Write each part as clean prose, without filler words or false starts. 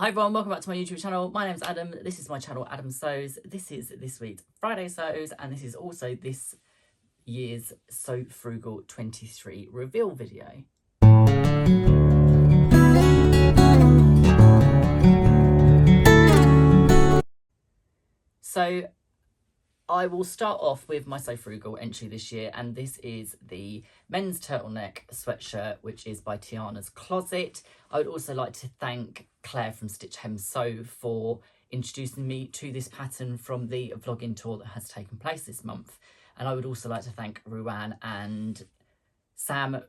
Hi everyone, welcome back to my YouTube channel. My name's Adam. This is my channel, Adam Sews. This is this week's Friday Sews, and this is also this year's So Frugal 23 reveal video. So I will start off with my So Frugal entry this year, and this is the men's turtleneck sweatshirt, which is by Tiana's Closet. I would also like to thank Claire from Stitch Hem Sew for introducing me to this pattern from the vlogging tour that has taken place this month. And I would also like to thank Ruan and Sam.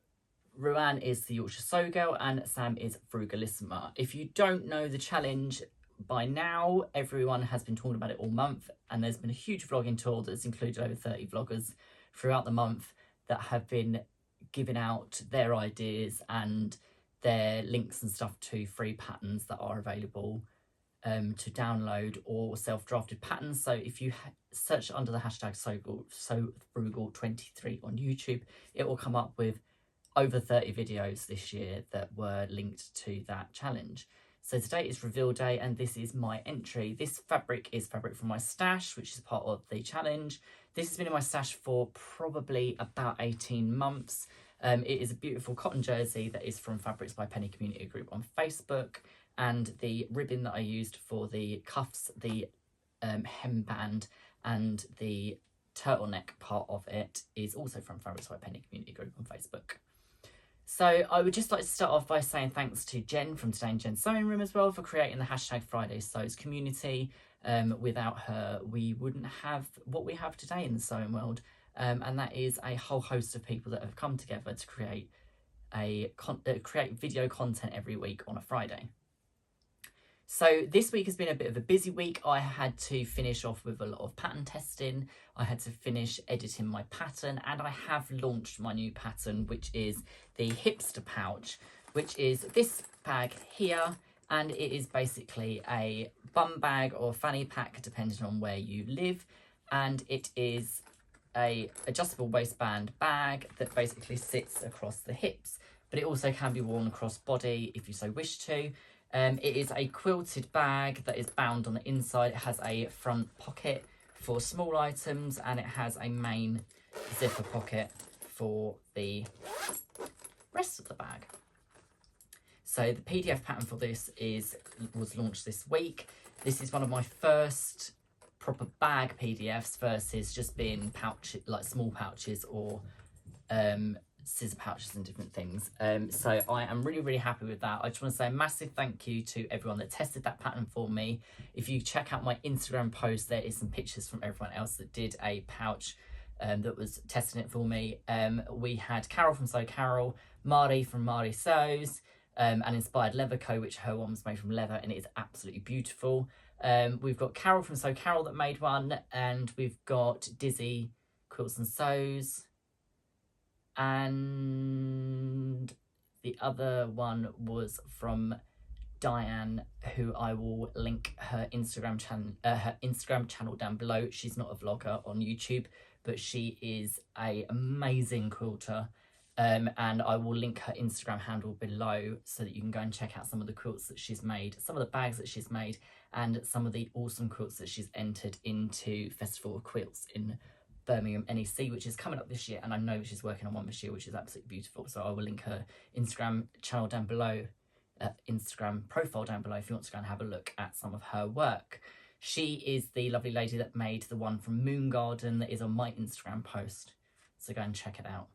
Ruan is the Yorkshire Sew Girl and Sam is Frugalissima. If you don't know the challenge by now, everyone has been talking about it all month, and there's been a huge vlogging tour that's included over 30 vloggers throughout the month that have been giving out their ideas and their links and stuff to free patterns that are available to download or self-drafted patterns. So if you search under the hashtag SoFrugal23 on YouTube, it will come up with over 30 videos this year that were linked to that challenge. So today is reveal day, and this is my entry. This fabric is fabric from my stash, which is part of the challenge. This has been in my stash for probably about 18 months. It is a beautiful cotton jersey that is from Fabrics by Penny Community Group on Facebook. And the ribbon that I used for the cuffs, the hem band, and the turtleneck part of it is also from Fabrics by Penny Community Group on Facebook. So I would just like to start off by saying thanks to Jen from Today in Jen's Sewing Room as well for creating the hashtag Friday Sews community. Without her, we wouldn't have what we have today in the sewing world. And that is a whole host of people that have come together to create create video content every week on a Friday. So this week has been a bit of a busy week. I had to finish off with a lot of pattern testing. I had to finish editing my pattern, and I have launched my new pattern, which is the Hipster pouch, which is this bag here. And it is basically a bum bag or fanny pack, depending on where you live. And it is a adjustable waistband bag that basically sits across the hips, but it also can be worn across body if you so wish to. It is a quilted bag that is bound on the inside. It has a front pocket for small items, and it has a main zipper pocket for the rest of the bag. So the PDF pattern for this was launched this week. This is one of my first proper bag PDFs versus just being pouches, like small pouches or scissor pouches and different things. So I am really happy with that. I just want to say a massive thank you to everyone that tested that pattern for me. If you check out my Instagram post, there is some pictures from everyone else that did a pouch that was testing it for me. We had Carol from Sew Carol, Marty from Marty Sews, and Inspired Leather Co, which her one was made from leather, and it is absolutely beautiful. We've got Carol from Sew Carol that made one, and we've got Dizzy Quilts and Sews, and the other one was from Diane, who I will link her Instagram channel down below. She's not a vlogger on YouTube, but she is an amazing quilter. And I will link her Instagram handle below so that you can go and check out some of the quilts that she's made, some of the bags that she's made, and some of the awesome quilts that she's entered into Festival of Quilts in Birmingham NEC, which is coming up this year, and I know she's working on one this year, which is absolutely beautiful. So I will link her Instagram channel down below, Instagram profile down below, if you want to go and have a look at some of her work. She is the lovely lady that made the one from Moon Garden that is on my Instagram post, so go and check it out.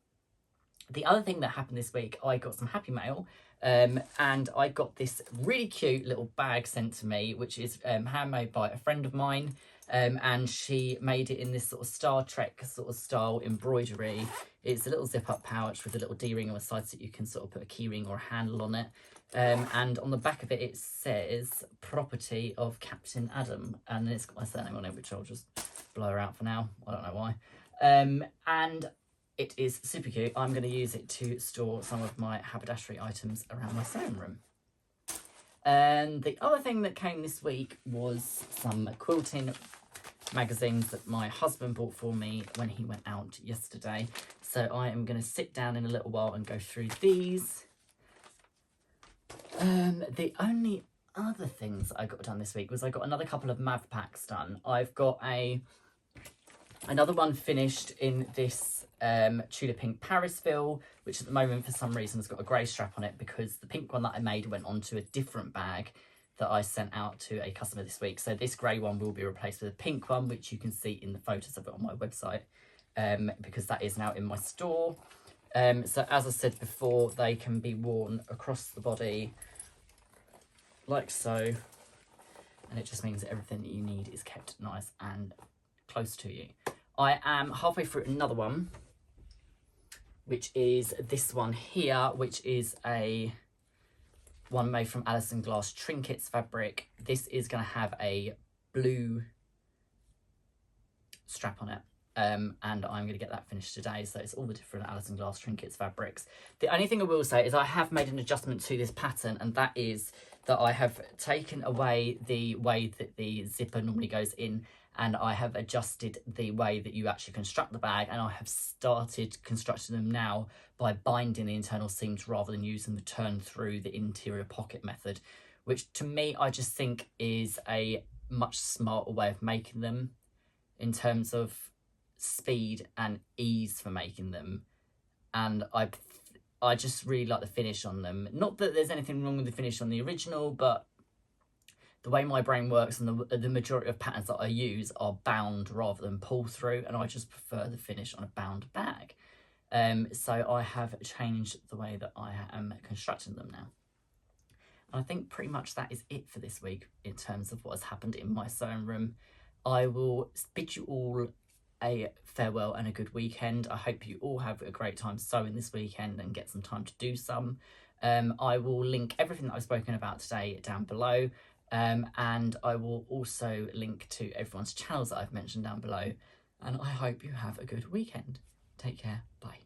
The other thing that happened this week, I got some happy mail, and I got this really cute little bag sent to me, which is handmade by a friend of mine. And she made it in this sort of Star Trek sort of style embroidery. It's a little zip-up pouch with a little D-ring on the side so you can sort of put a key ring or a handle on it. And on the back of it, it says property of Captain Adam, and it's got my surname on it, which I'll just blur out for now. I don't know why. And it is super cute. I'm going to use it to store some of my haberdashery items around my sewing room. And the other thing that came this week was some quilting magazines that my husband bought for me when he went out yesterday. So I am going to sit down in a little while and go through these. The only other things I got done this week was I got another couple of Mav packs done. I've got another one finished in this Tudor Pink Parisville, which at the moment for some reason has got a grey strap on it because the pink one that I made went onto a different bag that I sent out to a customer this week. So this grey one will be replaced with a pink one, which you can see in the photos of it on my website, because that is now in my store. So as I said before, they can be worn across the body like so, and it just means that everything that you need is kept nice and close to you. I am halfway through another one, which is this one here, which is a one made from Alison Glass Trinkets fabric. This is going to have a blue strap on it, and I'm going to get that finished today. So it's all the different Alison Glass Trinkets fabrics. The only thing I will say is I have made an adjustment to this pattern, and that is that I have taken away the way that the zipper normally goes in, and I have adjusted the way that you actually construct the bag, and I have started constructing them now by binding the internal seams rather than using the turn through the interior pocket method, which to me I just think is a much smarter way of making them in terms of speed and ease for making them. And I just really like the finish on them. Not that there's anything wrong with the finish on the original, but the way my brain works and the majority of patterns that I use are bound rather than pull through, and I just prefer the finish on a bound bag. So I have changed the way that I am constructing them now. And I think pretty much that is it for this week in terms of what has happened in my sewing room. I will bid you all a farewell and a good weekend. I hope you all have a great time sewing this weekend and get some time to do some. I will link everything that I've spoken about today down below. And I will also link to everyone's channels that I've mentioned down below. And I hope you have a good weekend. Take care. Bye.